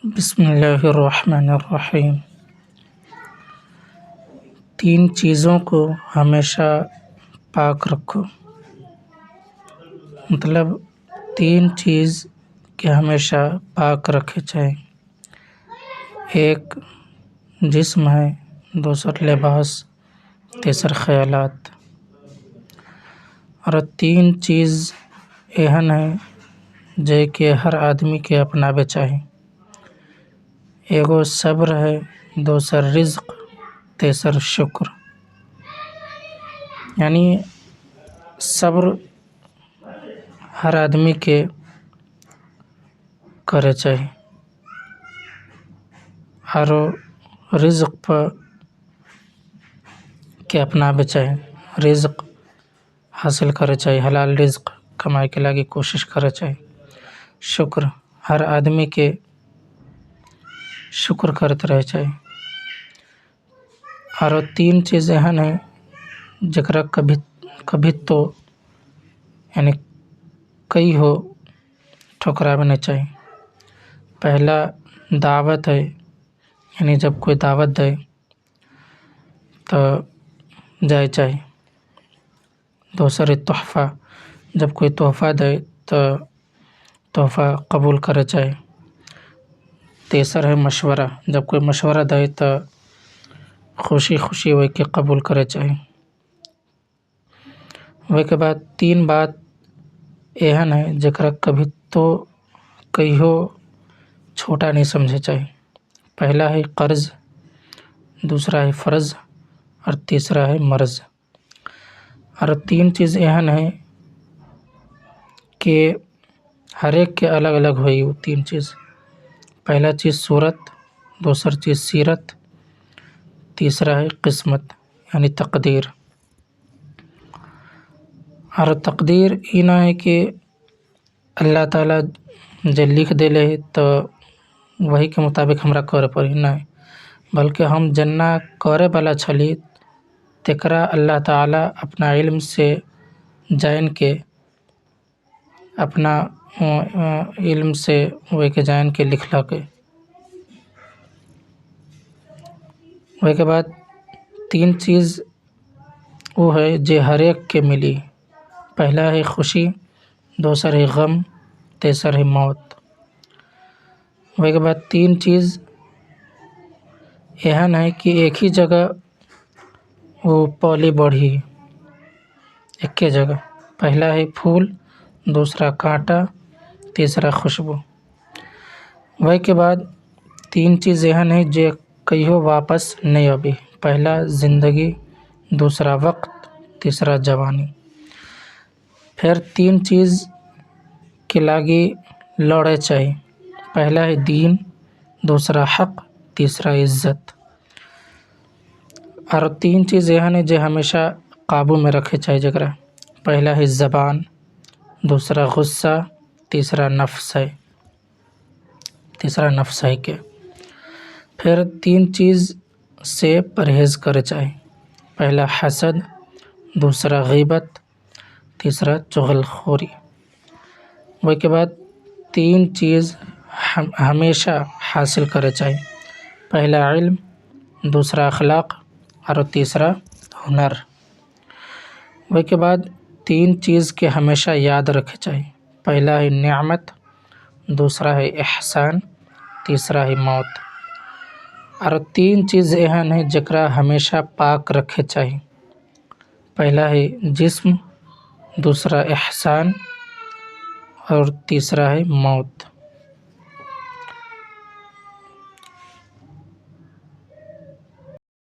بسم اللہ الرحمن الرحیم۔ تین چیزوں کو ہمیشہ پاک رکھو، مطلب تین چیز کے ہمیشہ پاک رکھے چاہیں۔ ایک جسم ہے، دوسر لباس، تیسر خیالات، اور تین چیز ایہن ہے جے کہ ہر آدمی کے اپناوے چاہی۔ ایگو صبر ہے، دوسر رزق، تیسر شکر۔ یعنی صبر ہر آدمی کے کرے چاہی، اور رزق پر کے اپناوے چاہی، رزق حاصل کرے چاہی، حلال رزق کمائے کے لگی کوشش کرے چاہی۔ شکر ہر آدمی کے شکر کرتے رہے چاہی۔ اور تین چیز ایہن ہیں جکرا کبھی تو یعنی کئی ہو ٹھکراوے نہیں چاہی۔ پہلا دعوت ہے، یعنی جب کوئی دعوت دے تو جائے چاہی۔ دوسر تحفہ، جب کوئی تحفہ دے تو تحفہ قبول کرے چاہی۔ تیسر ہے مشورہ، جب کوئی مشورہ دے تو خوشی خوشی ہوئے کہ قبول کرے چاہی۔ وہ کے بعد تین بات ایہن ہے جکرا کبھی تو کئی ہو چھوٹا نہیں سمجھے چاہی۔ پہلا ہے قرض، دوسرا ہے فرض، اور تیسرا ہے مرض۔ اور تین چیز ایہن ہے کہ ہر ایک کے الگ الگ ہوئی وہ تین چیز۔ پہلا چیز صورت، دوسر چیز سیرت، تیسرا ہے قسمت یعنی تقدیر۔ اور تقدیر ای نہ ہے کہ اللہ تعالیٰ جو لکھ دے لے تو وہی کے مطابق ہمرا کرے پڑی، نہیں، بلکہ ہم جنا کرے والا چھلی تکرا اللہ تعالیٰ اپنا علم سے جان کے اپنا علم سے وہ کے جان کے لکھلا کے۔ وہ کے بعد تین چیز وہ ہے جو ہر ایک کے ملی۔ پہلا ہے خوشی، دوسر ہے غم، تیسر ہے موت۔ وہ کے بعد تین چیز ایہن ہے کہ ایک ہی جگہ وہ پولی بڑھی، ایک ہی جگہ۔ پہلا ہے پھول، دوسرا کانٹا، تیسرا خوشبو۔ وہ کے بعد تین چیز ایہن ہے جو کئیو واپس نہیں آبی۔ پہلا زندگی، دوسرا وقت، تیسرا جوانی۔ پھر تین چیز کے لاگی لڑے چاہی۔ پہلا ہے دین، دوسرا حق، تیسرا عزت۔ اور تین چیز ایہن ہے جو ہمیشہ قابو میں رکھے چاہی جگرا۔ پہلا ہے زبان، دوسرا غصہ، تیسرا نفس ہے کے۔ پھر تین چیز سے پرہیز کرے چاہی۔ پہلا حسد، دوسرا غیبت، تیسرا چغل خوری۔ وہ کے بعد تین چیز ہمیشہ حاصل کرے چاہی۔ پہلا علم، دوسرا اخلاق، اور تیسرا ہنر۔ وہ کے بعد تین چیز کے ہمیشہ یاد رکھے چاہی۔ پہلا ہے نعمت، دوسرا ہے احسان، تیسرا ہے موت۔ اور تین چیز ایہن ہے جکرا ہمیشہ پاک رکھے چاہی۔ پہلا ہے جسم، دوسرا احسان، اور تیسرا ہے موت۔